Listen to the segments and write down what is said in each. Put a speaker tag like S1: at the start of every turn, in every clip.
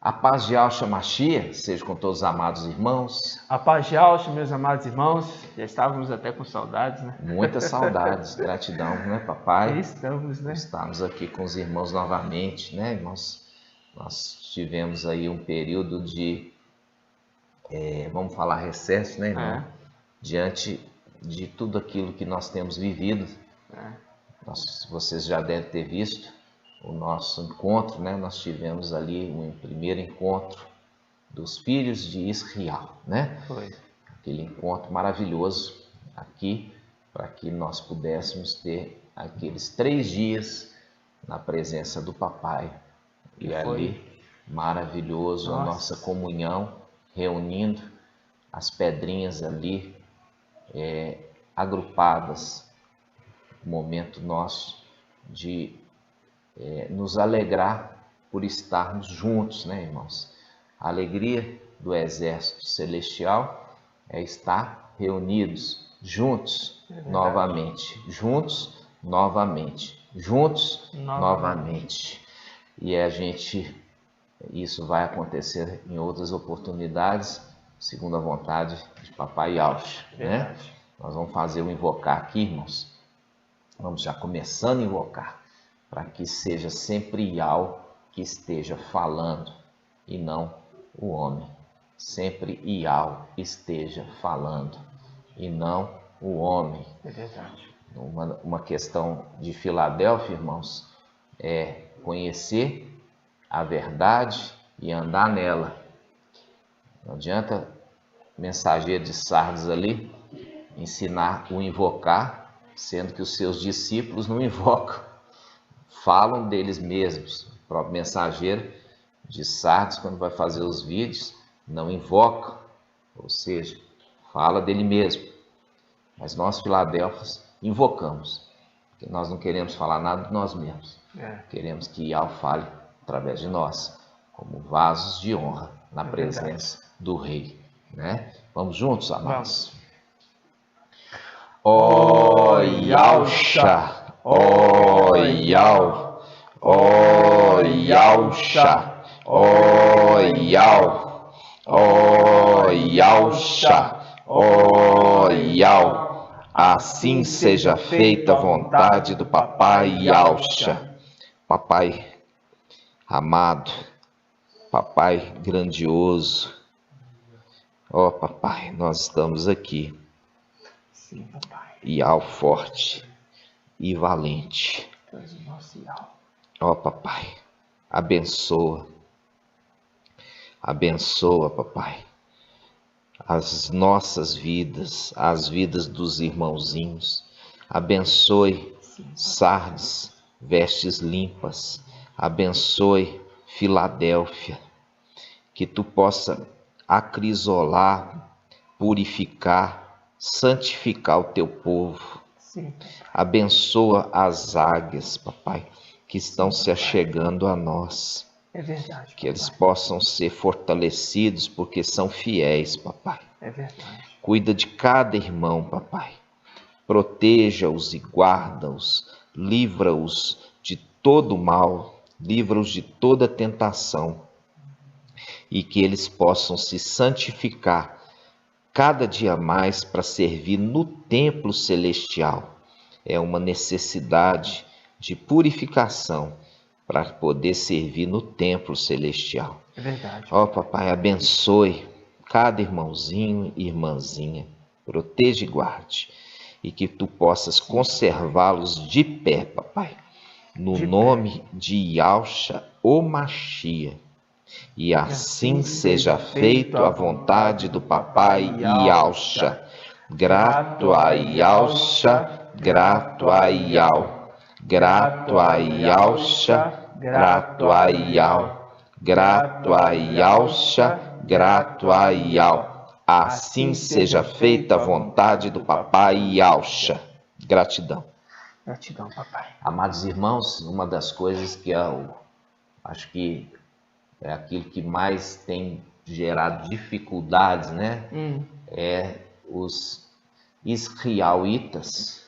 S1: A paz de Yahshua Mashiach seja com todos os amados irmãos.
S2: A paz de Yahshua, meus amados irmãos. Já estávamos até com saudades, né?
S1: Muitas saudades, gratidão, né, papai?
S2: Estamos, né?
S1: Estamos aqui com os irmãos novamente, né, irmãos? Nós tivemos aí um período de, vamos falar recesso, né, irmão? Diante de tudo aquilo que nós temos vivido. Vocês já devem ter visto o nosso encontro, né? Nós tivemos ali um primeiro encontro dos filhos de Israel, né?
S2: Foi.
S1: Aquele encontro maravilhoso aqui, para que nós pudéssemos ter aqueles 3 dias na presença do papai. E ali, maravilhoso, a nossa comunhão, reunindo as pedrinhas ali, agrupadas, momento nosso de nos alegrar por estarmos juntos, né, irmãos? A alegria do exército celestial é estar reunidos, juntos, novamente, juntos, novamente, juntos, novamente. E isso vai acontecer em outras oportunidades, segundo a vontade de Papai Yahshua, né? Nós vamos fazer o invocar aqui, irmãos. Vamos já começando a invocar, para que seja sempre Yahweh que esteja falando e não o homem. Sempre Yahweh esteja falando e não o homem.
S2: É verdade.
S1: Uma questão de Filadélfia, irmãos, é conhecer a verdade e andar nela. Não adianta mensageiro de Sardes ali ensinar o invocar, sendo que os seus discípulos não invocam. Falam deles mesmos. O próprio mensageiro de Sardes, quando vai fazer os vídeos, não invoca, ou seja, fala dele mesmo. Mas nós, Filadélfios, invocamos, porque nós não queremos falar nada de nós mesmos. Queremos que Yahweh fale através de nós, como vasos de honra na presença do Rei. Né? Vamos juntos, amados? Ó Yahshua! Ó Yahweh, ó Yahshua, ó Yahweh, ó Yahshua, ó Yahweh. Assim seja feita a vontade do Papai Yahshua. Papai amado, Papai grandioso, ó Papai, nós estamos aqui.
S2: Sim, papai.
S1: Yahweh forte e valente. Ó papai, abençoa, papai, as nossas vidas, as vidas dos irmãozinhos. Abençoe Sardes, vestes limpas. Abençoe Filadélfia, que tu possa acrisolar, purificar, santificar o teu povo.
S2: Sim.
S1: Abençoa as águias, papai, que estão se achegando a nós.
S2: É verdade,
S1: que eles possam ser fortalecidos, porque são fiéis, papai.
S2: É verdade.
S1: Cuida de cada irmão, papai. Proteja-os e guarda-os. Livra-os de todo mal. Livra-os de toda tentação. E que eles possam se santificar cada dia mais para servir no templo celestial. É uma necessidade de purificação para poder servir no templo celestial.
S2: É verdade.
S1: Ó papai, abençoe cada irmãozinho e irmãzinha. Proteja e guarde. E que tu possas conservá-los de pé, papai. No nome de Yahshua, o Mashiach. E assim seja feito a vontade do papai Yahshua. Grato a Yahshua, grato a Yahweh. Grato a Yahshua, grato a Yahweh. Grato a Yahshua, grato a Yahweh. Assim seja feita a vontade do papai Yahshua. Gratidão.
S2: Gratidão, papai.
S1: Amados irmãos, uma das coisas que eu acho que é aquilo que mais tem gerado dificuldades, né? É os israelitas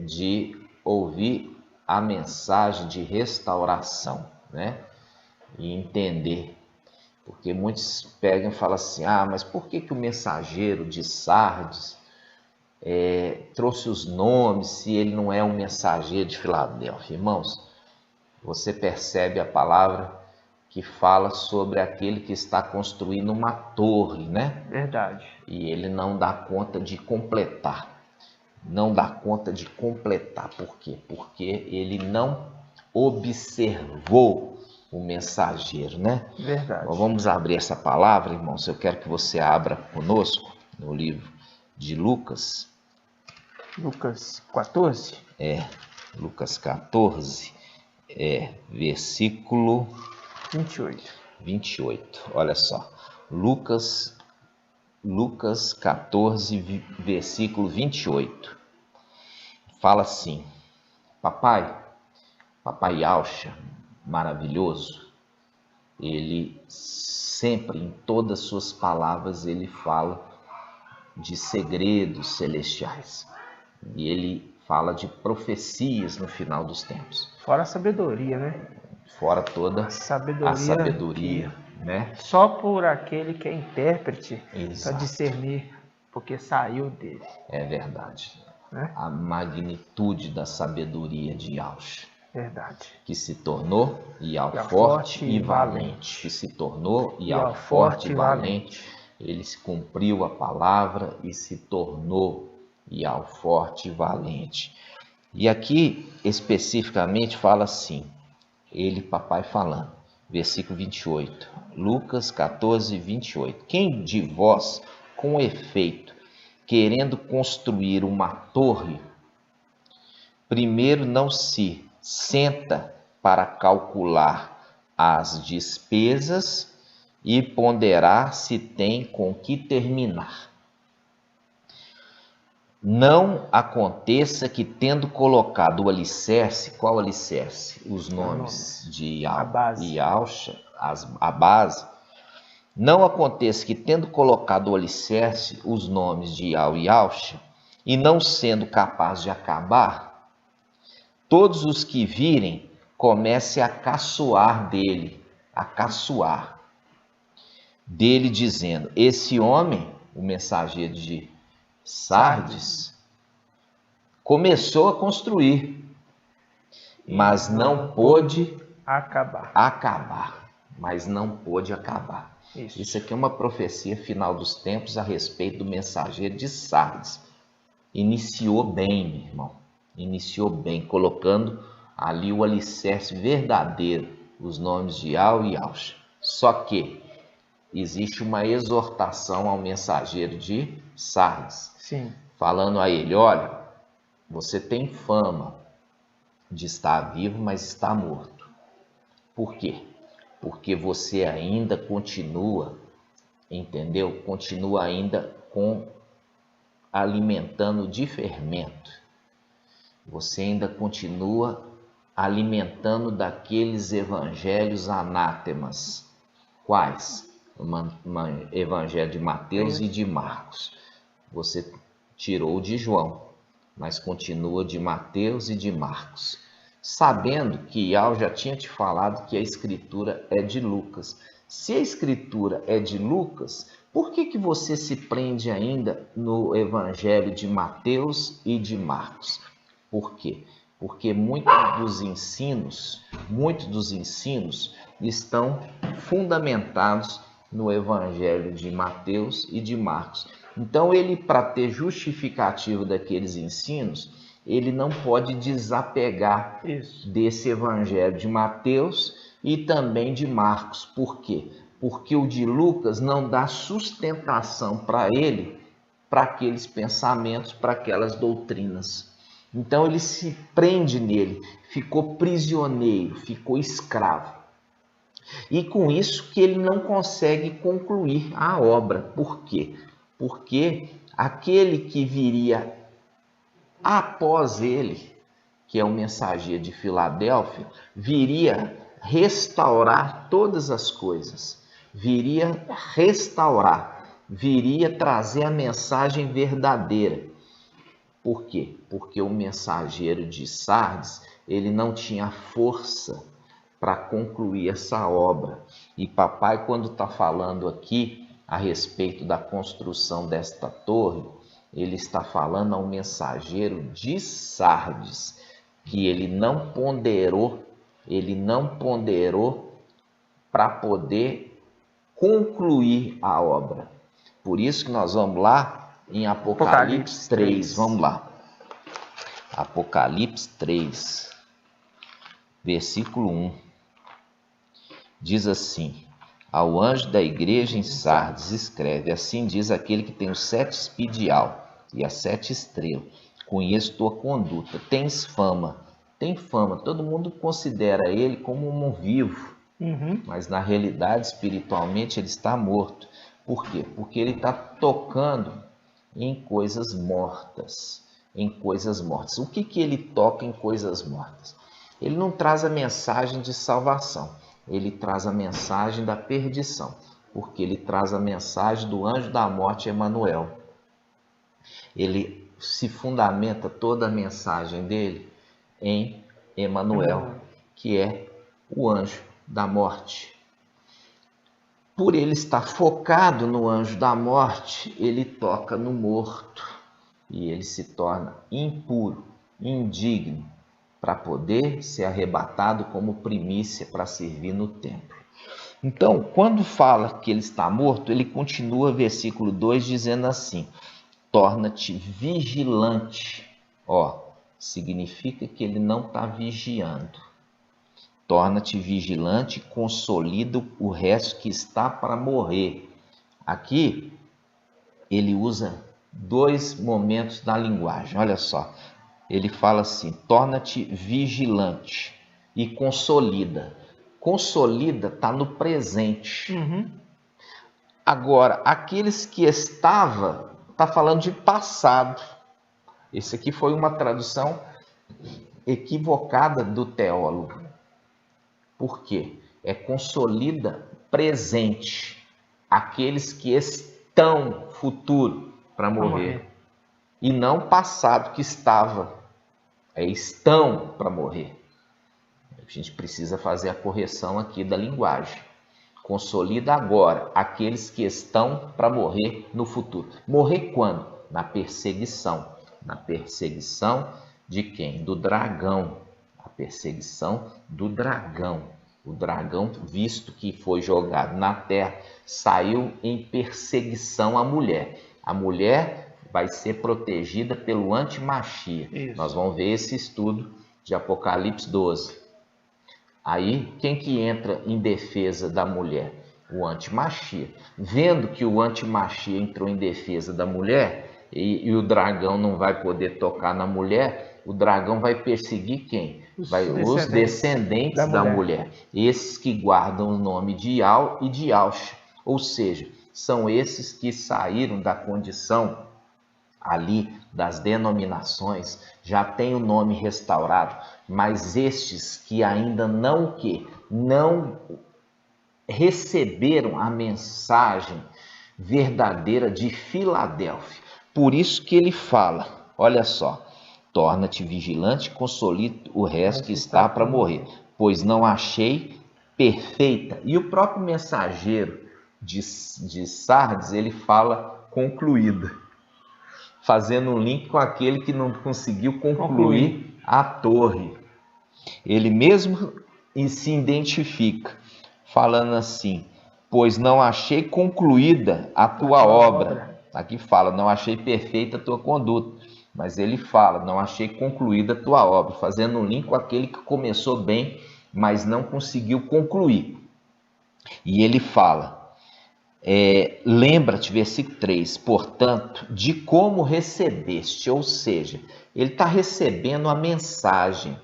S1: de ouvir a mensagem de restauração, né? e entender. Porque muitos pegam e falam assim, mas por que o mensageiro de Sardes trouxe os nomes se ele não é um mensageiro de Filadélfia? Irmãos, você percebe a palavra que fala sobre aquele que está construindo uma torre, né?
S2: Verdade.
S1: E ele não dá conta de completar. Não dá conta de completar. Por quê? Porque ele não observou o mensageiro, né?
S2: Verdade.
S1: Então, vamos abrir essa palavra, irmãos. Eu quero que você abra conosco no livro de Lucas.
S2: Lucas 14.
S1: Lucas 14, versículo 28. Olha só. Lucas 14, versículo 28. Fala assim: Papai Yaucha, maravilhoso, ele sempre, em todas as suas palavras, ele fala de segredos celestiais. E ele fala de profecias no final dos tempos.
S2: Fora a sabedoria, né?
S1: Fora toda a sabedoria, né?
S2: Só por aquele que é intérprete para
S1: Exato.
S2: discernir, porque saiu dele.
S1: É verdade.
S2: Né?
S1: A magnitude da sabedoria de Yaucha.
S2: Verdade.
S1: Que se tornou Ial forte e valente. Que se tornou Ial forte e valente. Ele cumpriu a palavra e se tornou Ial forte e valente. E aqui especificamente fala assim, ele, papai, falando, versículo 28, Lucas 14, 28. Quem de vós, com efeito, querendo construir uma torre, primeiro não se senta para calcular as despesas e ponderar se tem com que terminar. Não aconteça que, tendo colocado o alicerce, qual alicerce? Os nomes de Yaucha, a base. Não aconteça que, tendo colocado o alicerce, os nomes de Yaucha, e não sendo capaz de acabar, todos os que virem comecem a caçoar dele, dizendo: esse homem, o mensageiro de Sardes, começou a construir, mas não pôde acabar. Isso aqui é uma profecia final dos tempos a respeito do mensageiro de Sardes. Iniciou bem, meu irmão. Iniciou bem, colocando ali o alicerce verdadeiro, os nomes de Ial e Yaucha. Só que existe uma exortação ao mensageiro de Sardes.
S2: Sim.
S1: Falando a ele: olha, você tem fama de estar vivo, mas está morto. Por quê? Porque você ainda continua, entendeu? Continua ainda alimentando de fermento. Você ainda continua alimentando daqueles evangelhos anátemas. Quais? O evangelho de Mateus e de Marcos. Você tirou de João, mas continua de Mateus e de Marcos. Sabendo que Ial já tinha te falado que a escritura é de Lucas. Se a escritura é de Lucas, por que você se prende ainda no evangelho de Mateus e de Marcos? Por quê? Porque muitos dos ensinos estão fundamentados no evangelho de Mateus e de Marcos. Então, ele, para ter justificativo daqueles ensinos, ele não pode desapegar desse evangelho de Mateus e também de Marcos. Por quê? Porque o de Lucas não dá sustentação para ele, para aqueles pensamentos, para aquelas doutrinas. Então ele se prende nele, ficou prisioneiro, ficou escravo. E com isso que ele não consegue concluir a obra. Por quê? Porque aquele que viria após ele, que é o mensageiro de Filadélfia, viria restaurar todas as coisas, viria trazer a mensagem verdadeira. Por quê? Porque o mensageiro de Sardes, ele não tinha força para concluir essa obra. E papai, quando está falando aqui a respeito da construção desta torre, ele está falando ao mensageiro de Sardes, que ele não ponderou para poder concluir a obra. Por isso que nós vamos lá em Apocalipse 3. Vamos lá. Apocalipse 3, versículo 1. Diz assim: ao anjo da igreja em Sardes escreve: assim diz aquele que tem os 7 espadial e as 7 estrelas. Conheço tua conduta, tens fama. Tem fama, todo mundo considera ele como um vivo, mas na realidade, espiritualmente, ele está morto. Por quê? Porque ele está tocando em coisas mortas. Em coisas mortas. O que ele toca em coisas mortas? Ele não traz a mensagem de salvação, ele traz a mensagem da perdição, porque ele traz a mensagem do anjo da morte, Emanuel. Ele se fundamenta toda a mensagem dele em Emanuel, que é o anjo da morte. Por ele estar focado no anjo da morte, ele toca no morto e ele se torna impuro, indigno, para poder ser arrebatado como primícia para servir no templo. Então, quando fala que ele está morto, ele continua, versículo 2, dizendo assim: torna-te vigilante. Significa que ele não está vigiando. Torna-te vigilante, consolida o resto que está para morrer. Aqui, ele usa 2 momentos da linguagem. Olha só, ele fala assim: torna-te vigilante e consolida. Consolida está no presente. Agora, aqueles que estava, está falando de passado. Esse aqui foi uma tradução equivocada do teólogo. Por quê? É consolida presente. Aqueles que estão futuro para morrer. E não passado que estava. Estão para morrer. A gente precisa fazer a correção aqui da linguagem. Consolida agora aqueles que estão para morrer no futuro. Morrer quando? Na perseguição. Na perseguição de quem? Do dragão. A perseguição do dragão. O dragão, visto que foi jogado na terra, saiu em perseguição à mulher. A mulher vai ser protegida pelo antimachia. Nós vamos ver esse estudo de Apocalipse 12. Aí, quem que entra em defesa da mulher? O antimachia. Vendo que o antimachia entrou em defesa da mulher e o dragão não vai poder tocar na mulher, o dragão vai perseguir quem? Os descendentes da mulher. Esses que guardam o nome de Ial e de Alcha. Ou seja, são esses que saíram da condição ali das denominações, já tem o nome restaurado, mas estes que ainda não receberam a mensagem verdadeira de Filadélfia. Por isso que ele fala, olha só: torna-te vigilante, consolida o resto que está para morrer, pois não achei perfeita. E o próprio mensageiro de Sardes, ele fala concluída, fazendo um link com aquele que não conseguiu concluir a torre. Ele mesmo se identifica, falando assim: pois não achei concluída a tua obra. Aqui fala: não achei perfeita a tua conduta. Mas ele fala: não achei concluída a tua obra, fazendo um link com aquele que começou bem, mas não conseguiu concluir. E ele fala: lembra-te, versículo 3, portanto, de como recebeste. Ou seja, ele está recebendo a mensagem.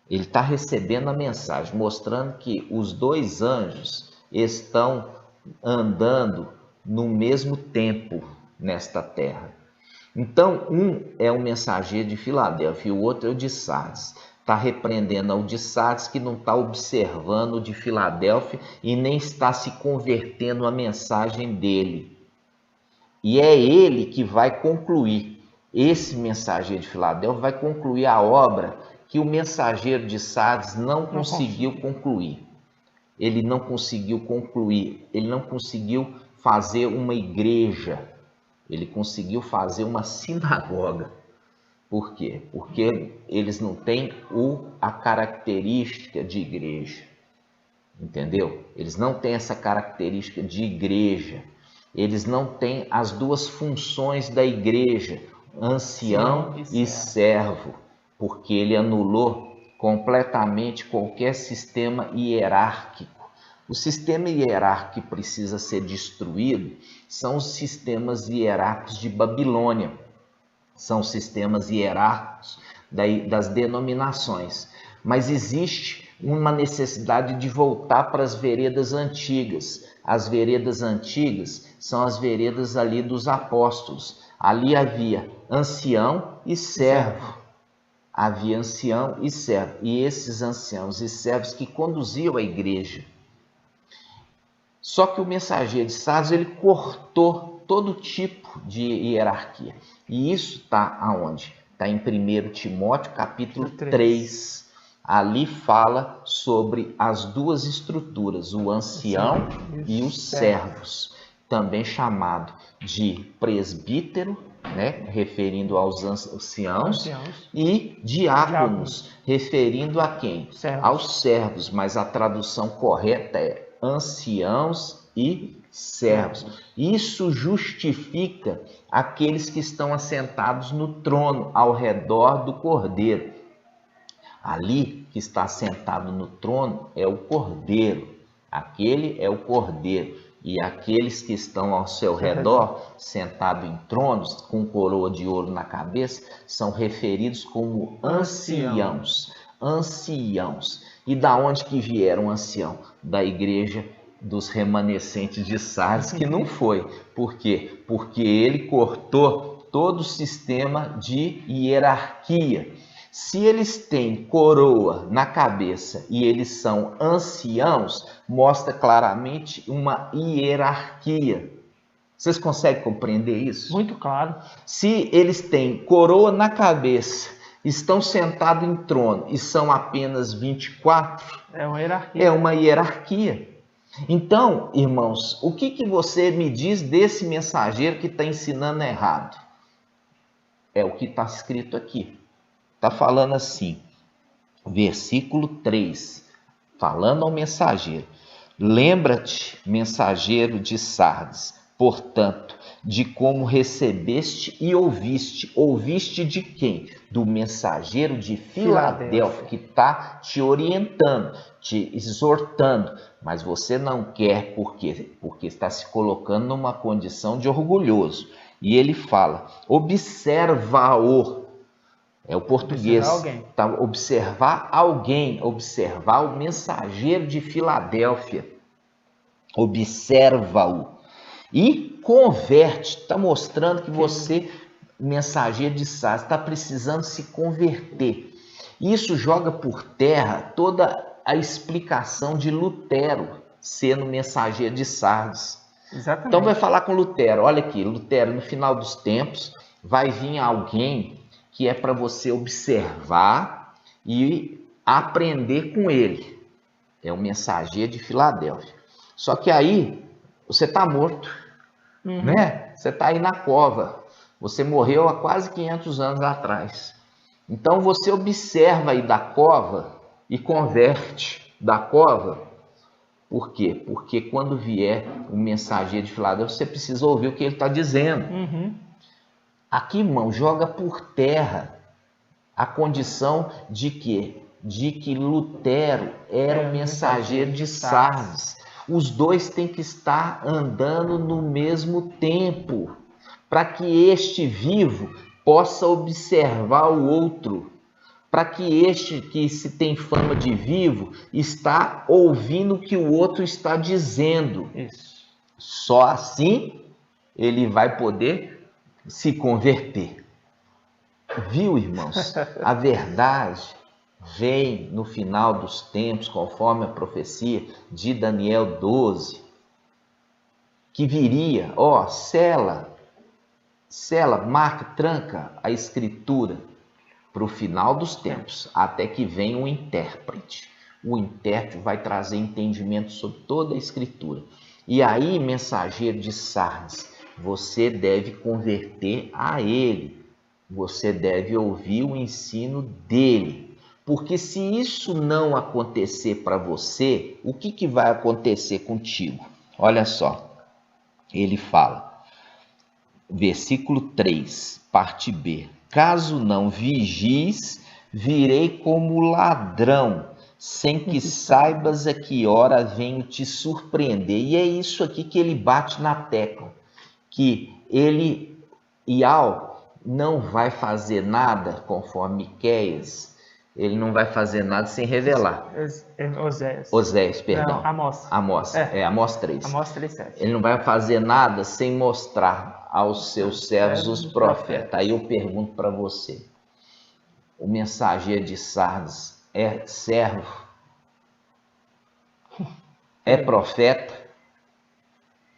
S1: Ele está recebendo a mensagem, mostrando que os 2 anjos estão andando no mesmo tempo nesta terra. Então, um é o mensageiro de Filadélfia e o outro é o de Sardes. Está repreendendo ao de Sardes, que não está observando o de Filadélfia e nem está se convertendo à mensagem dele. E é ele que vai concluir. Esse mensageiro de Filadélfia vai concluir a obra que o mensageiro de Sardes não conseguiu concluir. Ele não conseguiu concluir, ele não conseguiu fazer uma igreja, ele conseguiu fazer uma sinagoga. Por quê? Porque eles não têm a característica de igreja, entendeu? Eles não têm essa característica de igreja, eles não têm as duas funções da igreja, ancião e servo, porque ele anulou completamente qualquer sistema hierárquico. O sistema hierárquico que precisa ser destruído são os sistemas hierárquicos de Babilônia, são os sistemas hierárquicos das denominações. Mas existe uma necessidade de voltar para as veredas antigas. As veredas antigas são as veredas ali dos apóstolos. Ali havia ancião e servo. Havia ancião e servo, e esses anciãos e servos que conduziam a igreja. Só que o mensageiro de Sardes, ele cortou todo tipo de hierarquia. E isso está aonde? Está em 1 Timóteo capítulo 3. Ali fala sobre as duas estruturas, o ancião e os servos, também chamado de presbítero, né, referindo aos anciãos, e diáconos, referindo a quem? Aos servos, mas a tradução correta é anciãos e servos. Isso justifica aqueles que estão assentados no trono ao redor do Cordeiro. Ali que está sentado no trono é o Cordeiro, aquele é o Cordeiro. E aqueles que estão ao seu redor, sentados em tronos, com coroa de ouro na cabeça, são referidos como anciãos. Anciãos. E da onde que vieram ancião? Da igreja dos remanescentes de Sardes, que não foi. Por quê? Porque ele cortou todo o sistema de hierarquia. Se eles têm coroa na cabeça e eles são anciãos, mostra claramente uma hierarquia. Vocês conseguem compreender isso?
S2: Muito claro.
S1: Se eles têm coroa na cabeça, estão sentados em trono e são apenas 24,
S2: é uma hierarquia.
S1: É uma hierarquia. Então, irmãos, o que você me diz desse mensageiro que está ensinando errado? É o que está escrito aqui. Está falando assim, versículo 3, falando ao mensageiro. Lembra-te, mensageiro de Sardes, portanto, de como recebeste e ouviste. Ouviste de quem? Do mensageiro de Filadélfia, que está te orientando, te exortando. Mas você não quer, por quê? Porque está se colocando numa condição de orgulhoso. E ele fala, observa-o. É o português, tá? Observar alguém, observar o mensageiro de Filadélfia, observa-o e converte, está mostrando que você, mensageiro de Sardes, está precisando se converter. Isso joga por terra toda a explicação de Lutero sendo mensageiro de Sardes.
S2: Exatamente.
S1: Então vai falar com Lutero, olha aqui, Lutero, no final dos tempos vai vir alguém que é para você observar e aprender com ele. É o mensageiro de Filadélfia. Só que aí, você está morto, né? Você está aí na cova. Você morreu há quase 500 anos atrás. Então, você observa aí da cova e converte da cova. Por quê? Porque quando vier o mensageiro de Filadélfia, você precisa ouvir o que ele está dizendo. Aqui, irmão, joga por terra a condição de quê? De que Lutero era o mensageiro de Sardes. Os dois têm que estar andando no mesmo tempo, para que este vivo possa observar o outro, para que este que se tem fama de vivo está ouvindo o que o outro está dizendo.
S2: Isso.
S1: Só assim ele vai poder se converter. Viu, irmãos? A verdade vem no final dos tempos, conforme a profecia de Daniel 12, que viria, sela, marca, tranca a escritura, para o final dos tempos, até que venha um intérprete. O intérprete vai trazer entendimento sobre toda a Escritura. E aí, mensageiro de Sardes, você deve converter a ele. Você deve ouvir o ensino dele. Porque se isso não acontecer para você, o que vai acontecer contigo? Olha só, ele fala, versículo 3, parte B. Caso não vigies, virei como ladrão, sem que saibas a que hora venho te surpreender. E é isso aqui que ele bate na tecla, que ele, Ial, não vai fazer nada, conforme Miqueias, ele não vai fazer nada sem revelar. Oséias, perdão.
S2: Não, Amós.
S1: Amós 3.
S2: Amós 3:7.
S1: Ele não vai fazer nada sem mostrar aos seus servos os profetas. Aí eu pergunto para você, o mensageiro de Sardes é servo? É profeta?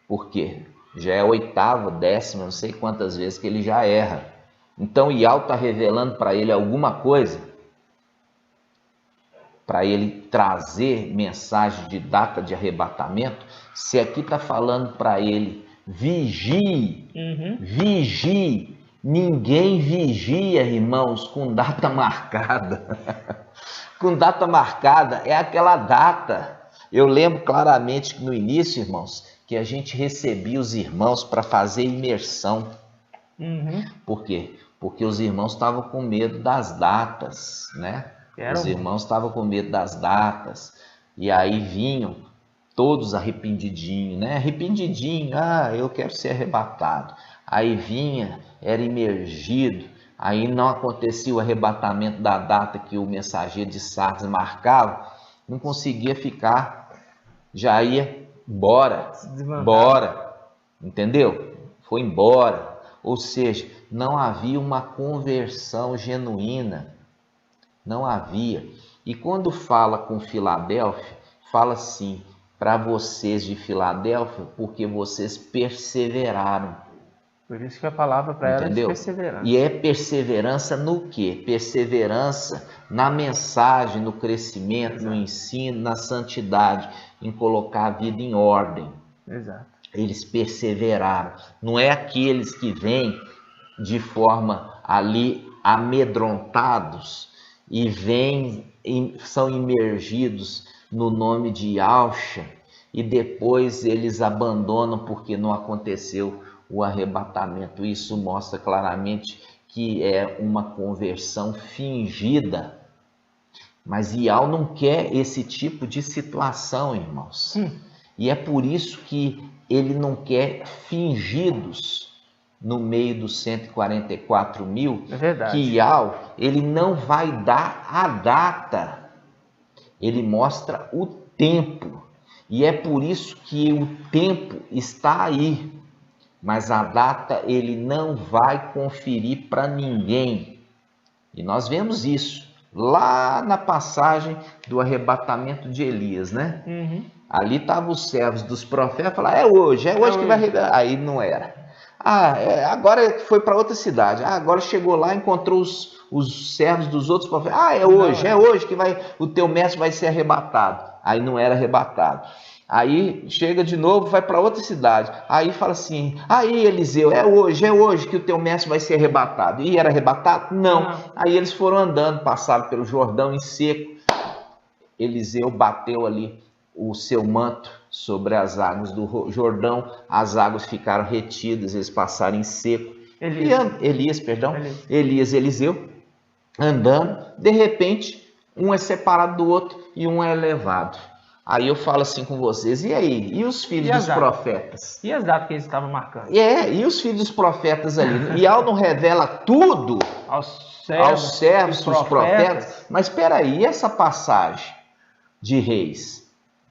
S1: Por quê? Já é a 8ª, 10ª, não sei quantas vezes que ele já erra. Então Ial está revelando para ele alguma coisa, para ele trazer mensagem de data de arrebatamento. Se aqui está falando para ele, vigie, vigie. Ninguém vigia, irmãos, com data marcada. Com data marcada é aquela data. Eu lembro claramente que no início, irmãos, que a gente recebia os irmãos para fazer imersão. Por quê? Porque os irmãos estavam com medo das datas, né? Os irmãos estavam com medo das datas. E aí vinham todos arrependidinhos, né? Arrependidinho, eu quero ser arrebatado. Aí vinha, era imergido, aí não acontecia o arrebatamento da data que o mensageiro de Sardes marcava, não conseguia ficar, já ia embora, entendeu? Foi embora. Ou seja, não havia uma conversão genuína, não havia. E quando fala com Filadélfia, fala assim, para vocês de Filadélfia, porque vocês perseveraram.
S2: Por isso que a palavra para ela é de perseverança.
S1: E é perseverança no quê? Perseverança na mensagem, no crescimento, exato, no ensino, na santidade, em colocar a vida em ordem.
S2: Exato.
S1: Eles perseveraram. Não é aqueles que vêm de forma ali amedrontados e vêm, são imergidos no nome de Yahshua e depois eles abandonam porque não aconteceu o arrebatamento. Isso mostra claramente que é uma conversão fingida. Mas Ial não quer esse tipo de situação, irmãos. E é por isso que ele não quer fingidos no meio dos 144 mil.
S2: É verdade.
S1: Que Ial, ele não vai dar a data. Ele mostra o tempo. E é por isso que o tempo está aí. Mas a data ele não vai conferir para ninguém. E nós vemos isso lá na passagem do arrebatamento de Elias, né? Ali estavam os servos dos profetas, falaram, é hoje que vai arrebatar. Aí não era. Agora foi para outra cidade. Agora chegou lá, encontrou os servos dos outros profetas. É hoje que o teu mestre vai ser arrebatado. Aí não era arrebatado. Aí chega de novo, vai para outra cidade. Aí fala assim, aí Eliseu, é hoje que o teu mestre vai ser arrebatado. E era arrebatado? Não. Aí eles foram andando, passaram pelo Jordão em seco. Eliseu bateu ali o seu manto sobre as águas do Jordão. As águas ficaram retidas, eles passaram em seco. Eliseu, andando. De repente, um é separado do outro e um é levado. Aí eu falo assim com vocês, e aí? E os filhos dos profetas?
S2: E as datas que eles estavam marcando?
S1: E os filhos dos profetas ali? Ial não revela tudo aos servos dos profetas? Mas espera aí, e essa passagem de Reis?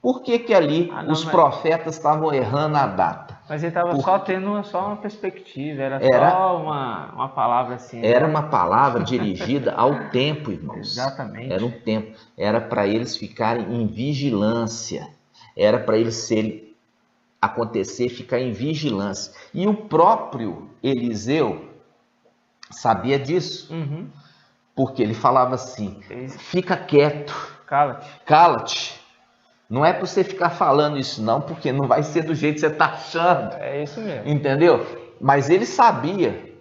S1: Por que ali os profetas estavam errando a data?
S2: Mas ele estava só tendo uma perspectiva, era só uma palavra assim.
S1: Era uma palavra dirigida ao tempo, irmãos.
S2: Exatamente.
S1: Era um tempo. Era para eles ficarem em vigilância. Era para eles ficar em vigilância. E o próprio Eliseu sabia disso. Porque ele falava assim, fica quieto,
S2: Cala-te.
S1: cala-te. Não é para você ficar falando isso não, porque não vai ser do jeito que você está achando.
S2: É isso mesmo.
S1: Entendeu? Mas ele sabia.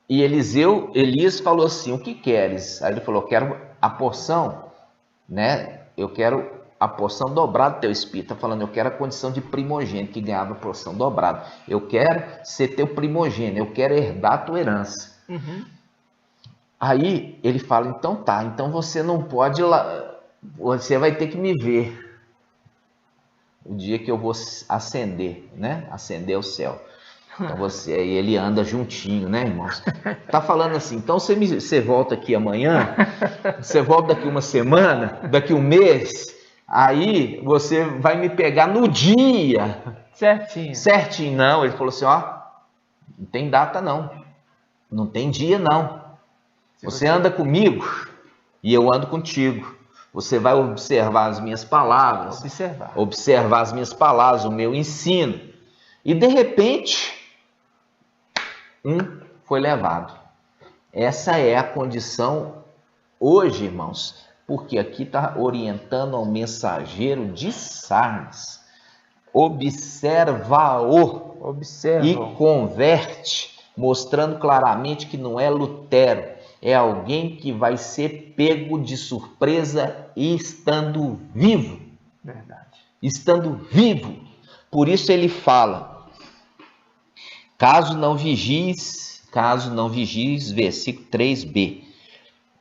S1: E Elias falou assim, o que queres? Aí ele falou, quero a porção, né? Eu quero a porção dobrada do teu espírito. Está falando, eu quero a condição de primogênito, que ganhava a porção dobrada. Eu quero ser teu primogênito, eu quero herdar a tua herança. Aí ele fala, então tá, então você não pode ir lá, você vai ter que me ver o dia que eu vou ascender, né? Ascender ao céu. Então aí ele anda juntinho, né, irmãos? Tá falando assim, então você volta aqui amanhã, você volta daqui uma semana, daqui um mês, aí você vai me pegar no dia.
S2: Certinho.
S1: Certinho, não. Ele falou assim, ó, não tem data não, não tem dia não. Você anda comigo e eu ando contigo. Você vai observar as minhas palavras, observar as minhas palavras, o meu ensino. E de repente, foi levado. Essa é a condição hoje, irmãos, porque aqui está orientando ao mensageiro de Sardes. Observa-o e converte, mostrando claramente que não é Lutero, é alguém que vai ser pego de surpresa e estando vivo.
S2: Verdade.
S1: Estando vivo. Por isso ele fala, caso não vigies, versículo 3b.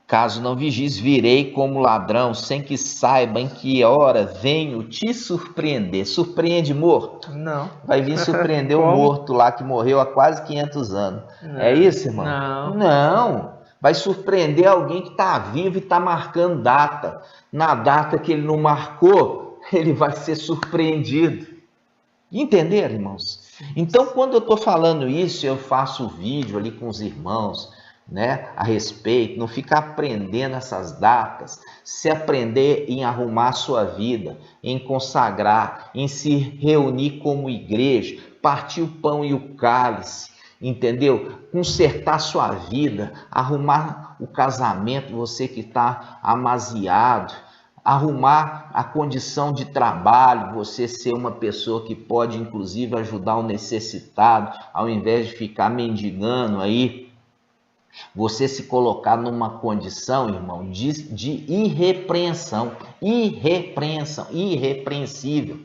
S1: Caso não vigies, virei como ladrão, sem que saiba em que hora venho te surpreender. Surpreende morto?
S2: Não.
S1: Vai vir surpreender o morto lá que morreu há quase 500 anos. Não. É isso, irmão?
S2: Não.
S1: Não. Vai surpreender alguém que está vivo e está marcando data. Na data que ele não marcou, ele vai ser surpreendido. Entenderam, irmãos? Então, quando eu estou falando isso, eu faço vídeo ali com os irmãos, né, a respeito, não ficar aprendendo essas datas, se aprender em arrumar a sua vida, em consagrar, em se reunir como igreja, partir o pão e o cálice, entendeu? Consertar sua vida, arrumar o casamento, você que está amaziado, arrumar a condição de trabalho, você ser uma pessoa que pode inclusive ajudar o necessitado, ao invés de ficar mendigando aí, você se colocar numa condição, irmão, de irrepreensível,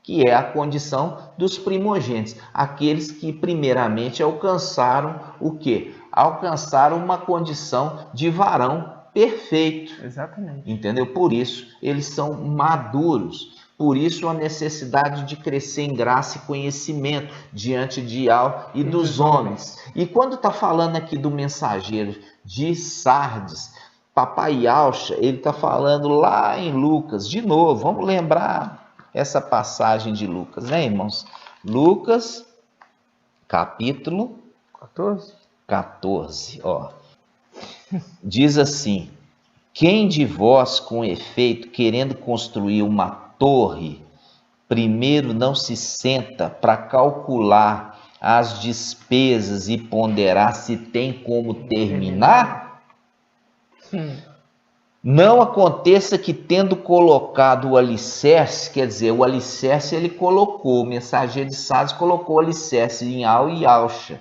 S1: que é a condição dos primogênitos, aqueles que primeiramente alcançaram o quê? Alcançaram uma condição de varão perfeito.
S2: Exatamente.
S1: Entendeu? Por isso, eles são maduros. Por isso, a necessidade de crescer em graça e conhecimento diante de Yahweh e dos homens. E quando está falando aqui do mensageiro de Sardes, Papai Yalcha, ele está falando lá em Lucas. De novo, vamos lembrar essa passagem de Lucas, né, irmãos? Lucas, capítulo 14, ó. Diz assim: quem de vós, com efeito, querendo construir uma torre, primeiro não se senta para calcular as despesas e ponderar se tem como terminar? Não aconteça que, tendo colocado o alicerce, quer dizer, o alicerce ele colocou, o mensageiro de Sardes colocou o alicerce em Al e Alcha,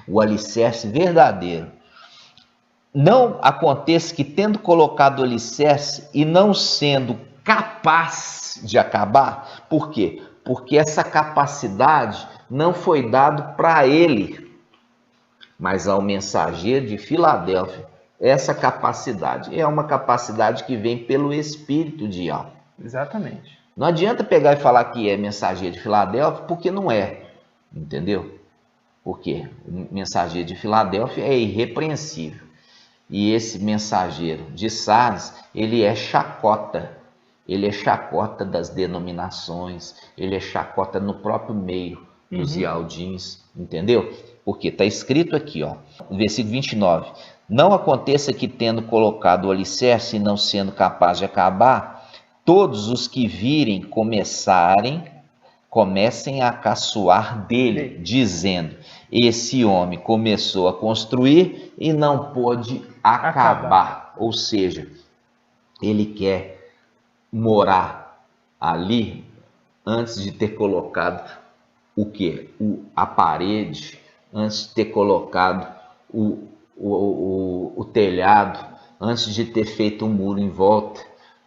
S1: o alicerce verdadeiro. Não aconteça que, tendo colocado o alicerce e não sendo capaz de acabar, por quê? Porque essa capacidade não foi dada para ele, mas ao mensageiro de Filadélfia. Essa capacidade é uma capacidade que vem pelo Espírito de Yahweh.
S2: Exatamente.
S1: Não adianta pegar e falar que é mensageiro de Filadélfia, porque não é, entendeu? Porque o mensageiro de Filadélfia é irrepreensível. E esse mensageiro de Sardes, ele é chacota. Ele é chacota das denominações, ele é chacota no próprio meio dos Ialdins, entendeu? Porque está escrito aqui, ó, no versículo 29. Não aconteça que, tendo colocado o alicerce e não sendo capaz de acabar, todos os que virem comecem a caçoar dele, dizendo: esse homem começou a construir e não pôde acabar. Ou seja, ele quer morar ali antes de ter colocado o quê? A parede, antes de ter colocado o telhado, antes de ter feito um muro em volta.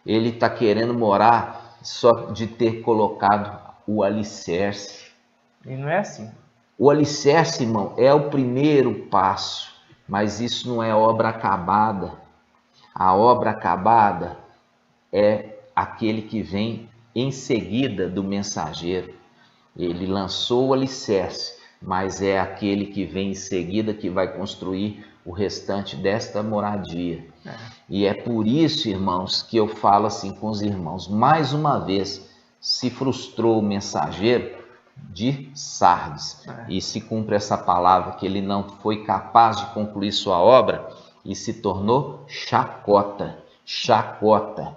S1: Ele está querendo morar só de ter colocado o alicerce.
S2: E não é assim.
S1: O alicerce, irmão, é o primeiro passo, mas isso não é obra acabada. A obra acabada é aquele que vem em seguida do mensageiro. Ele lançou o alicerce, mas é aquele que vem em seguida que vai construir o restante desta moradia. E é por isso, irmãos, que eu falo assim com os irmãos. Mais uma vez, se frustrou o mensageiro de Sardes. E se cumpre essa palavra que ele não foi capaz de concluir sua obra e se tornou chacota. Chacota.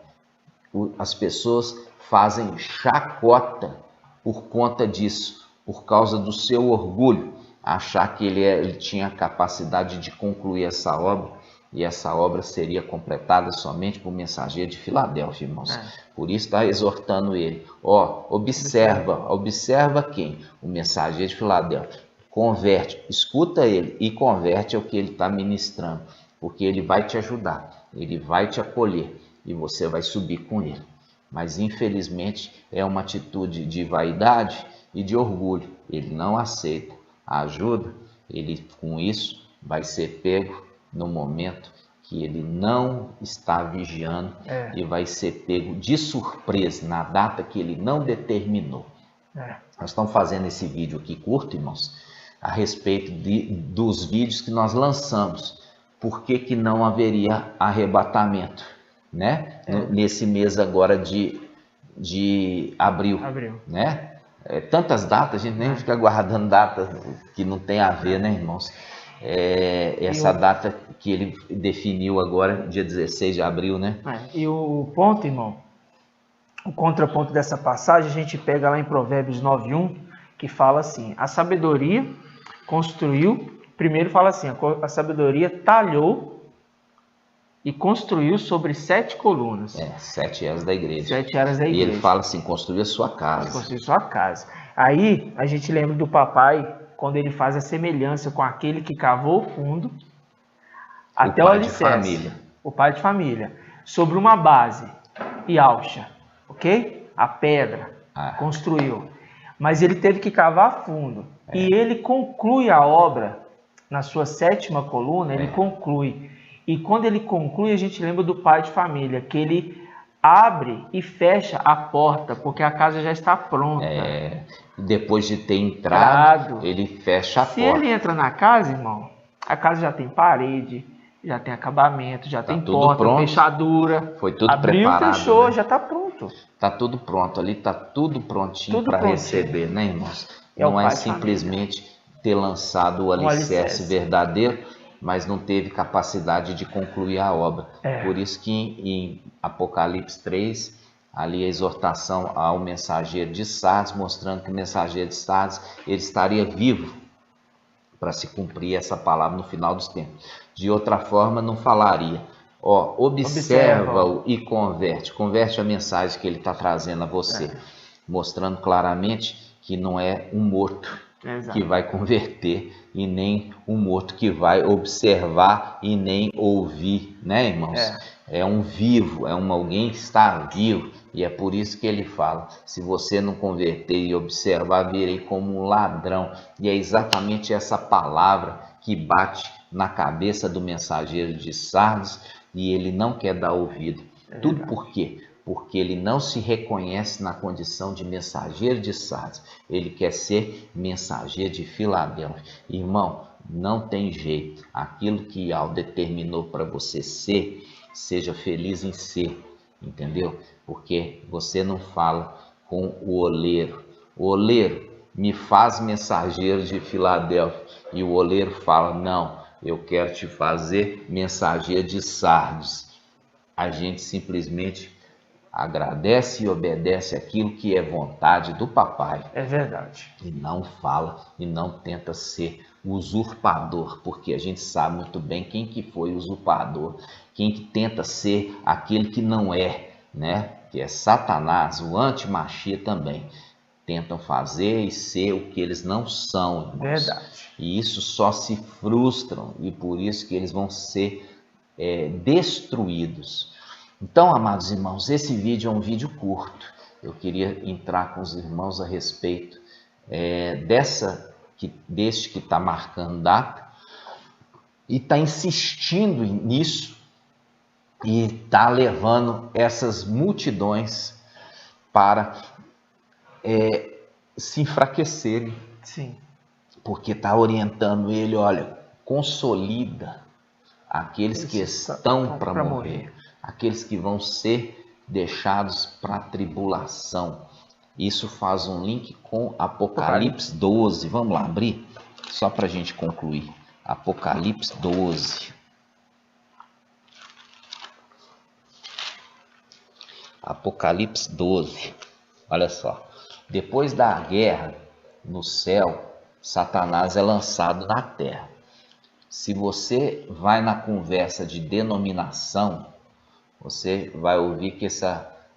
S1: As pessoas fazem chacota por conta disso, por causa do seu orgulho, achar que ele tinha a capacidade de concluir essa obra, e essa obra seria completada somente por mensageiro de Filadélfia, irmãos. Por isso está exortando ele. Observa quem? O mensageiro de Filadélfia. Converte, escuta ele e converte ao que ele está ministrando, porque ele vai te ajudar, ele vai te acolher e você vai subir com ele. Mas infelizmente é uma atitude de vaidade e de orgulho. Ele não aceita a ajuda, ele com isso vai ser pego no momento que ele não está vigiando e vai ser pego de surpresa na data que ele não determinou. Nós estamos fazendo esse vídeo aqui curto, irmãos, a respeito dos vídeos que nós lançamos. Por que não haveria arrebatamento, né? Nesse mês agora de abril. Né? Tantas datas, a gente nem fica guardando datas que não tem a ver, né, irmãos? Essa data que ele definiu agora, dia 16 de abril, né?
S2: E o ponto, irmão, o contraponto dessa passagem, a gente pega lá em Provérbios 9:1, que fala assim: a sabedoria construiu, primeiro fala assim, a sabedoria talhou e construiu sobre 7 colunas.
S1: 7 eras da igreja.
S2: 7 eras da igreja.
S1: E ele fala assim, construiu a sua casa.
S2: Construiu sua casa. Aí, a gente lembra do papai, quando ele faz a semelhança com aquele que cavou o fundo, até o alicerce. O pai de família. Sobre uma base e alcha, ok? A pedra, construiu. Mas ele teve que cavar fundo. E ele conclui a obra, na sua 7ª coluna, ele conclui. E quando ele conclui, a gente lembra do pai de família, que ele abre e fecha a porta, porque a casa já está pronta.
S1: Depois de ter entrado, ele fecha a porta.
S2: Se ele entra na casa, irmão, a casa já tem parede, já tem acabamento, já tem porta, pronto, fechadura.
S1: Foi tudo preparado.
S2: Abriu, fechou, né? Já está pronto.
S1: Está tudo pronto, ali está tudo prontinho para receber, né, irmãos? Não é simplesmente ter lançado o alicerce verdadeiro, mas não teve capacidade de concluir a obra. Por isso que em Apocalipse 3, ali a exortação ao mensageiro de Sardes, mostrando que o mensageiro de Sardes ele estaria vivo para se cumprir essa palavra no final dos tempos. De outra forma, não falaria. Observa-o e converte. Converte a mensagem que ele está trazendo a você, mostrando claramente que não é um morto que vai converter e nem um morto que vai observar e nem ouvir, né, irmãos? É um vivo, alguém que está vivo, e é por isso que ele fala: se você não converter e observar, virei como um ladrão. E é exatamente essa palavra que bate na cabeça do mensageiro de Sardes, e ele não quer dar ouvido. Tudo por quê? Porque ele não se reconhece na condição de mensageiro de Sardes. Ele quer ser mensageiro de Filadélfia. Irmão, não tem jeito. Aquilo que Yahweh determinou para você ser, seja feliz em ser, entendeu? Porque você não fala com o oleiro. O oleiro, me faz mensageiro de Filadélfia. E o oleiro fala: não, eu quero te fazer mensageiro de Sardes. A gente simplesmente agradece e obedece aquilo que é vontade do papai.
S2: É verdade.
S1: E não fala e não tenta ser usurpador, porque a gente sabe muito bem quem que foi usurpador, quem que tenta ser aquele que não é, né? Que é Satanás, o anti-Machia também. Tentam fazer e ser o que eles não são, irmãos.
S2: Verdade.
S1: E isso só se frustram e por isso que eles vão ser destruídos. Então, amados irmãos, esse vídeo é um vídeo curto. Eu queria entrar com os irmãos a respeito deste que está marcando data e está insistindo nisso e está levando essas multidões para se enfraquecerem.
S2: Sim.
S1: Porque está orientando ele, olha, consolida aqueles que estão para morrer, aqueles que vão ser deixados para a tribulação. Isso faz um link com Apocalipse 12. Vamos lá, abrir? Só para a gente concluir. Apocalipse 12. Apocalipse 12. Olha só. Depois da guerra no céu, Satanás é lançado na terra. Se você vai na conversa de denominação, você vai ouvir que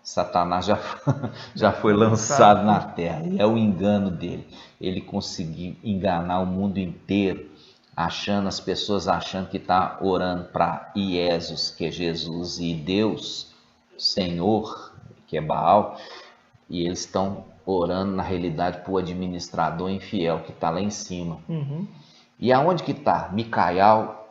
S1: Satanás já foi lançado na terra. É o engano dele. Ele conseguiu enganar o mundo inteiro, as pessoas achando que está orando para Iesus, que é Jesus, e Deus, Senhor, que é Baal, e eles estão orando na realidade para o administrador infiel que está lá em cima.
S2: Uhum.
S1: E aonde que está? Micael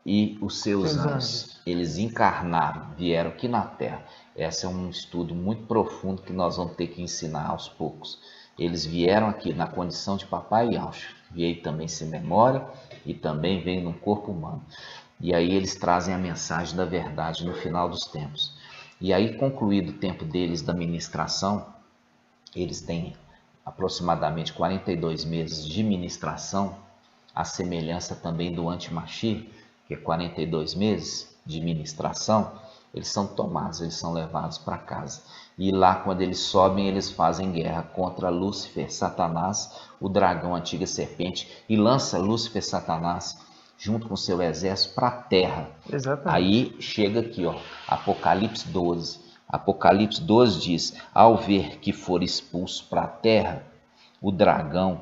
S1: e os seus anjos. Eles encarnaram, vieram aqui na Terra. Esse é um estudo muito profundo que nós vamos ter que ensinar aos poucos. Eles vieram aqui na condição de papai e anjo. Veio também sem memória e também veio num corpo humano. E aí eles trazem a mensagem da verdade no final dos tempos. E aí, concluído o tempo deles da ministração, eles têm aproximadamente 42 meses de ministração, a semelhança também do anti-Machia, que é 42 meses de ministração. Eles são tomados, eles são levados para casa. E lá, quando eles sobem, eles fazem guerra contra Lúcifer, Satanás, o dragão, a antiga serpente, e lança Lúcifer, Satanás, junto com seu exército, para a terra.
S2: Exatamente.
S1: Aí chega aqui, ó, Apocalipse 12. Apocalipse 12 diz: ao ver que for expulso para a terra, o dragão,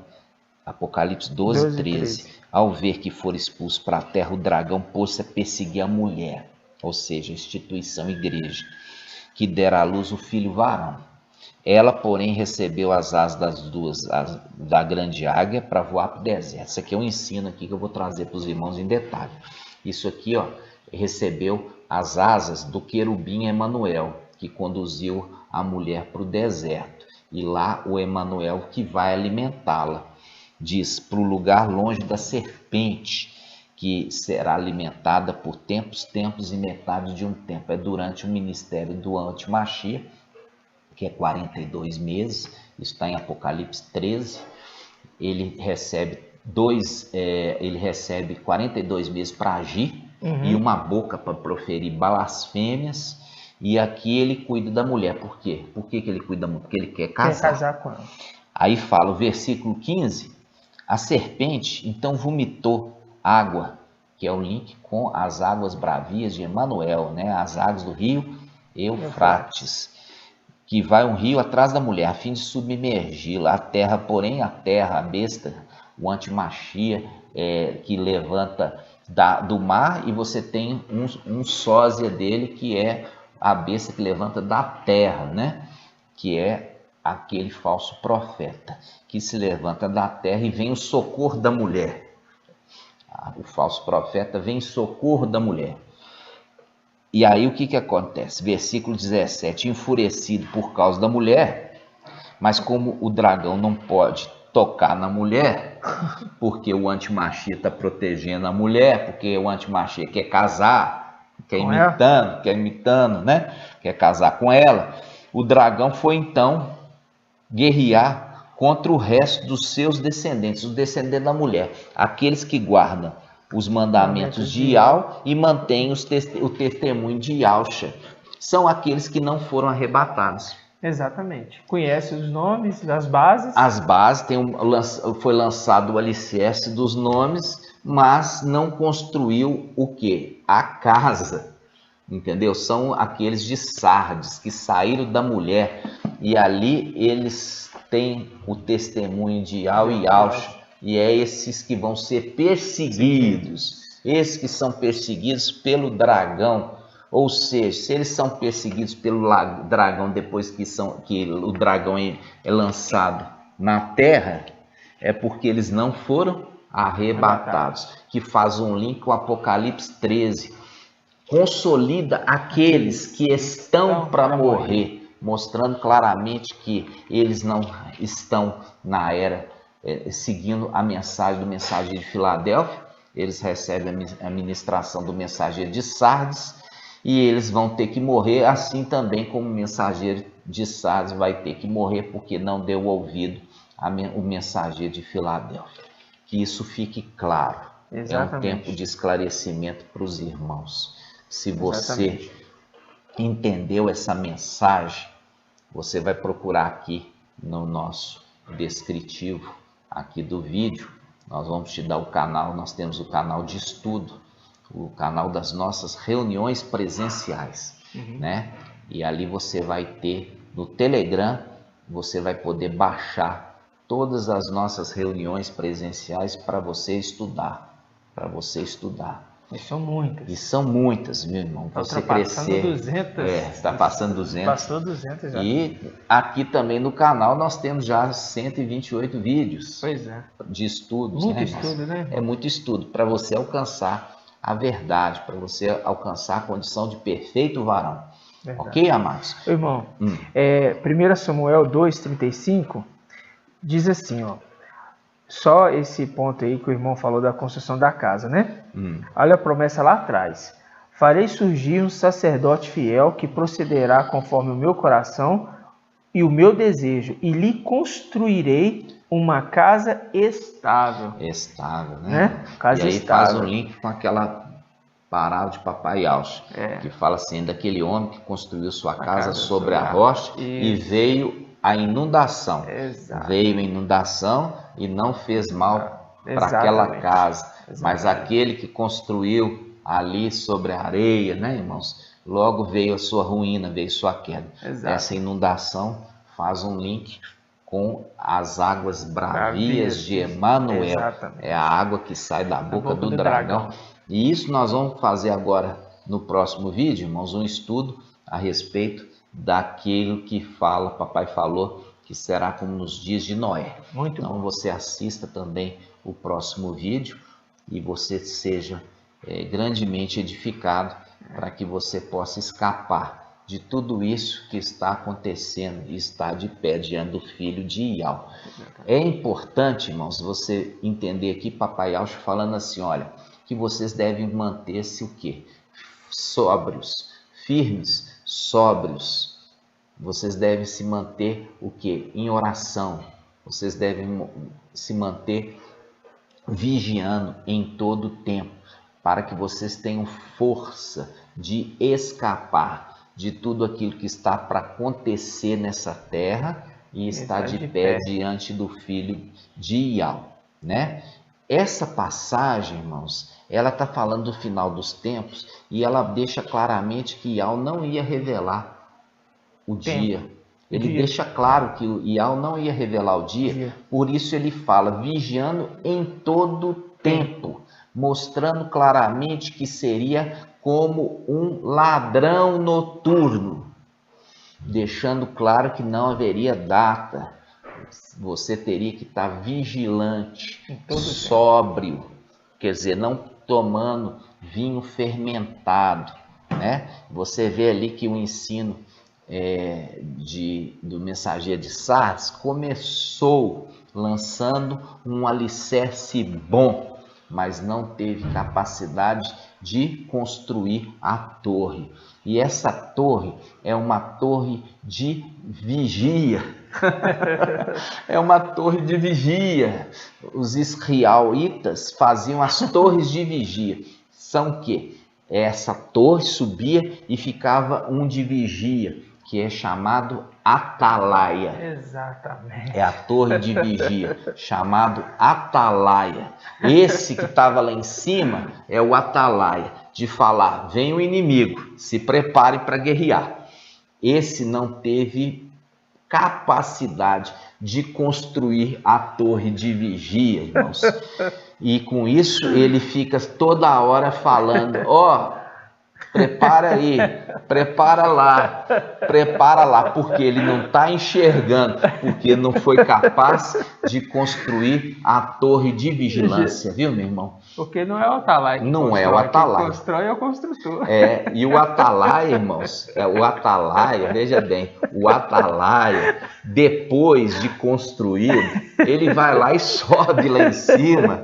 S1: Apocalipse 12, 13. Ao ver que for expulso para a terra, o dragão pôs-se a perseguir a mulher, ou seja, a instituição igreja, que dera à luz o filho varão. Ela, porém, recebeu as asas da grande águia para voar para o deserto. Isso aqui é um ensino aqui que eu vou trazer para os irmãos em detalhe. Isso aqui, ó, recebeu as asas do querubim Emanuel, que conduziu a mulher para o deserto. E lá o Emanuel que vai alimentá-la. Diz, para o lugar longe da serpente, que será alimentada por tempos e metade de um tempo. É durante o ministério do anti-Machia, que é 42 meses, isso está em Apocalipse 13. Ele recebe 42 meses para agir, e uma boca para proferir blasfêmias. E aqui ele cuida da mulher. Por quê? Por que ele cuida da mulher? Porque ele quer casar.
S2: Quer casar com ela.
S1: Aí fala o versículo 15. A serpente então vomitou água, que é o link com as águas bravias de Emanuel, né? As águas do rio Eufrates, que vai um rio atrás da mulher, a fim de submergi-la. A terra, porém, a besta, o anti-Machia, que levanta do mar, e você tem um sósia dele, que é a besta que levanta da terra, né? Que é aquele falso profeta, que se levanta da terra e vem o socorro da mulher. O falso profeta vem em socorro da mulher. E aí o que acontece? Versículo 17, enfurecido por causa da mulher, mas como o dragão não pode tocar na mulher, porque o anti-Machia está protegendo a mulher, porque o anti-Machia quer casar, quer imitando, né? Quer casar com ela. O dragão foi então guerrear contra o resto dos seus descendentes, os descendentes da mulher, aqueles que guardam os mandamentos de Iau e mantêm o testemunho de Yahshua, são aqueles que não foram arrebatados.
S2: Exatamente. Conhece os nomes, as bases.
S1: As bases, foi lançado o alicerce dos nomes, mas não construiu o quê? A casa, entendeu? São aqueles de Sardes, que saíram da mulher, e ali eles têm o testemunho de Ial e Yaush, e é esses que vão ser perseguidos, esses que são perseguidos pelo dragão. Ou seja, se eles são perseguidos pelo dragão depois que o dragão é lançado na terra, é porque eles não foram arrebatados. Que faz um link com o Apocalipse 13. Consolida aqueles que estão para morrer, mostrando claramente que eles não estão na era seguindo a mensagem do mensageiro de Filadélfia. Eles recebem a ministração do mensageiro de Sardes, e eles vão ter que morrer, assim também como o mensageiro de Sardes vai ter que morrer, porque não deu ouvido o mensageiro de Filadélfia. Que isso fique claro. Exatamente. É um tempo de esclarecimento para os irmãos. Se você entendeu essa mensagem, você vai procurar aqui no nosso descritivo aqui do vídeo. Nós vamos te dar o canal, nós temos o canal de estudo, o canal das nossas reuniões presenciais, né? E ali você vai ter no Telegram, você vai poder baixar todas as nossas reuniões presenciais para você estudar, E são muitas, meu irmão.
S2: Tá
S1: você crescer.
S2: 200.
S1: Está passando 200.
S2: Passou 200 já.
S1: E aqui também no canal nós temos já 128 vídeos.
S2: Pois é.
S1: De estudos,
S2: muito estudo, né?
S1: É muito estudo para você alcançar a verdade, para você alcançar a condição de perfeito varão. Verdade. Ok, amados?
S2: Irmão, 1 Samuel 2,35 diz assim, ó. Só esse ponto aí que o irmão falou da construção da casa, né? Olha a promessa lá atrás. Farei surgir um sacerdote fiel que procederá conforme o meu coração e o meu desejo, e lhe construirei uma casa estável.
S1: Estável, né?
S2: Casa
S1: e aí
S2: estável.
S1: Faz um link com aquela parábola de Papai Yaush, que fala assim, daquele homem que construiu sua casa sobre a rocha e veio a inundação.
S2: Exato.
S1: Veio a inundação e não fez mal para aquela casa. Mas aquele que construiu ali sobre a areia, né, irmãos? Logo veio a sua ruína, veio sua queda.
S2: Exato.
S1: Essa inundação faz um link com as águas bravias de Emanuel.
S2: Exatamente.
S1: É a água que sai da boca do dragão. E isso nós vamos fazer agora no próximo vídeo, irmãos, um estudo a respeito daquilo que papai falou, que será como nos dias de Noé.
S2: Muito
S1: então
S2: bom.
S1: Você assista também o próximo vídeo e você seja grandemente edificado para que você possa escapar de tudo isso que está acontecendo e está de pé diante do filho de Ial. É importante, irmãos, você entender aqui Papai Yaush falando assim, olha, que vocês devem manter-se o quê? Sóbrios, firmes, sóbrios. Vocês devem se manter o quê? Em oração. Vocês devem se manter vigiando em todo o tempo, para que vocês tenham força de escapar de tudo aquilo que está para acontecer nessa terra e está de pé diante do filho de Ial, né? Essa passagem, irmãos, ela está falando do final dos tempos e ela deixa claramente que Ial não ia revelar o dia. Ele deixa claro que o Ial não ia revelar o dia, por isso ele fala, vigiando em todo tempo, mostrando claramente que seria como um ladrão noturno, deixando claro que não haveria data. Você teria que estar vigilante, sóbrio, quer dizer, não tomando vinho fermentado, né? Você vê ali que o ensino do mensageiro de Sardes começou lançando um alicerce bom, mas não teve capacidade de construir a torre. E essa torre é uma torre de vigia. É uma torre de vigia. Os israelitas faziam as torres de vigia. São o quê? essa torre subia e ficava um de vigia, que é chamado atalaia.
S2: Exatamente.
S1: É a torre de vigia, chamado atalaia. Esse que estava lá em cima é o atalaia, de falar, vem o inimigo, se prepare para guerrear. Esse não teve capacidade de construir a torre de vigia, irmãos. E com isso ele fica toda hora falando, ó, prepara aí, prepara lá, porque ele não está enxergando, porque não foi capaz de construir a torre de vigilância, viu, meu irmão?
S2: Porque não é o atalaia que
S1: não é o atalaia.
S2: Quem constrói é o construtor.
S1: E o atalaia, irmãos, o atalaia, veja bem, o atalaia, depois de construído, ele vai lá e sobe lá em cima,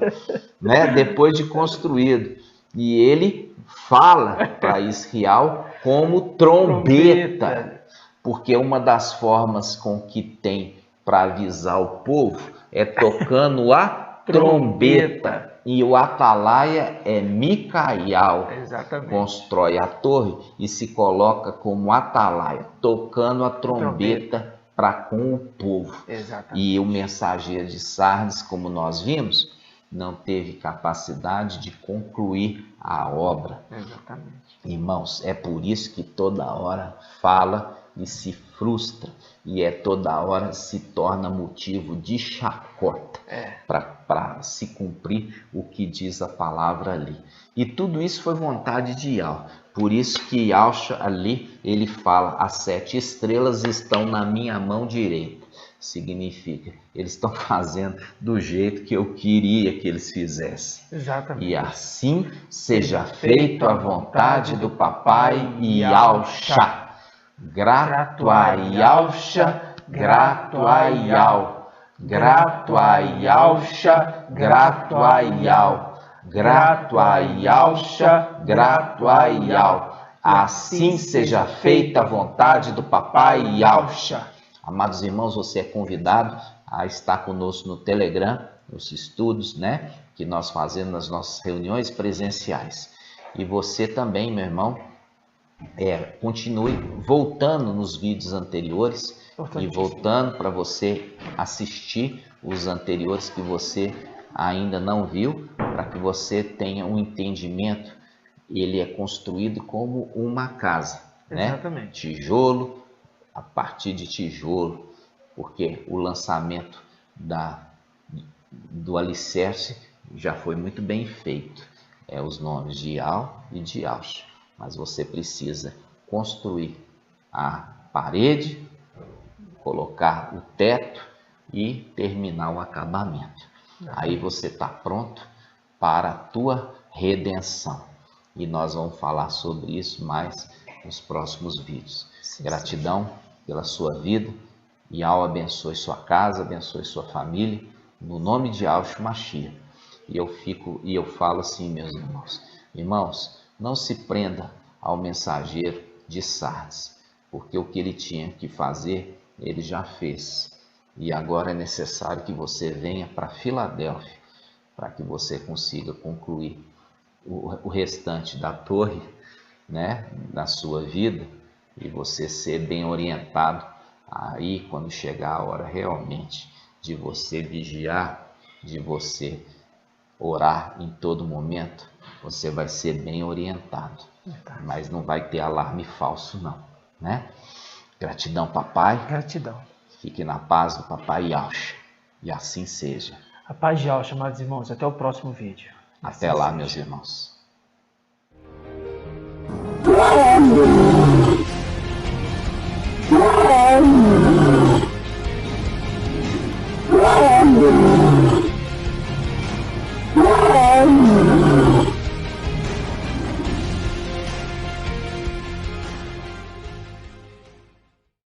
S1: né? Depois de construído, e ele fala para Israel como trombeta, porque uma das formas com que tem para avisar o povo é tocando a trombeta. E o atalaia é Micaial.
S2: Exatamente.
S1: Constrói a torre e se coloca como atalaia, tocando a trombeta para com o povo.
S2: Exatamente.
S1: E o mensageiro de Sardes, como nós vimos, não teve capacidade de concluir a obra.
S2: Exatamente.
S1: Irmãos, é por isso que toda hora fala e se frustra, e toda hora se torna motivo de chacota para se cumprir o que diz a palavra ali. E tudo isso foi vontade de Yahweh. Por isso que Yahshua ali, ele fala, as 7 estrelas estão na minha mão direita. Significa, eles estão fazendo do jeito que eu queria que eles fizessem.
S2: Exatamente.
S1: E assim seja feito a vontade do Papai Yahshua. Grato a Yahshua, grato a Yahweh. Grato a Yahshua, grato a Yahweh. Grato a Yahshua, grato a Yahweh. Assim seja feita a vontade do Papai Yahshua. Amados irmãos, você é convidado a estar conosco no Telegram, nos estudos, né, que nós fazemos nas nossas reuniões presenciais. E você também, meu irmão, continue voltando nos vídeos anteriores e voltando para você assistir os anteriores que você ainda não viu, para que você tenha um entendimento. Ele é construído como uma casa,
S2: Exatamente.
S1: Né? Tijolo a partir de tijolo, porque o lançamento do alicerce já foi muito bem feito. Os nomes de Yahweh e de Yahshua. Mas você precisa construir a parede, colocar o teto e terminar o acabamento. Aí você está pronto para a tua redenção. E nós vamos falar sobre isso mais nos próximos vídeos. Gratidão pela sua vida. Yahweh abençoe sua casa, abençoe sua família. No nome de Yahshua Mashiach. E eu falo assim, meus irmãos. Irmãos, não se prenda ao mensageiro de Sardes, porque o que ele tinha que fazer, ele já fez. E agora é necessário que você venha para Filadélfia, para que você consiga concluir o restante da torre, né, na sua vida, e você ser bem orientado. Aí, quando chegar a hora realmente de você vigiar, de você orar em todo momento, você vai ser bem orientado. Mas não vai ter alarme falso, não, né? Gratidão, papai.
S2: Gratidão.
S1: Fique na paz do Papai Yahshua. E assim seja.
S2: A paz de Yahshua, amados irmãos. Até o próximo vídeo.
S1: Até lá, meus irmãos.
S3: Oh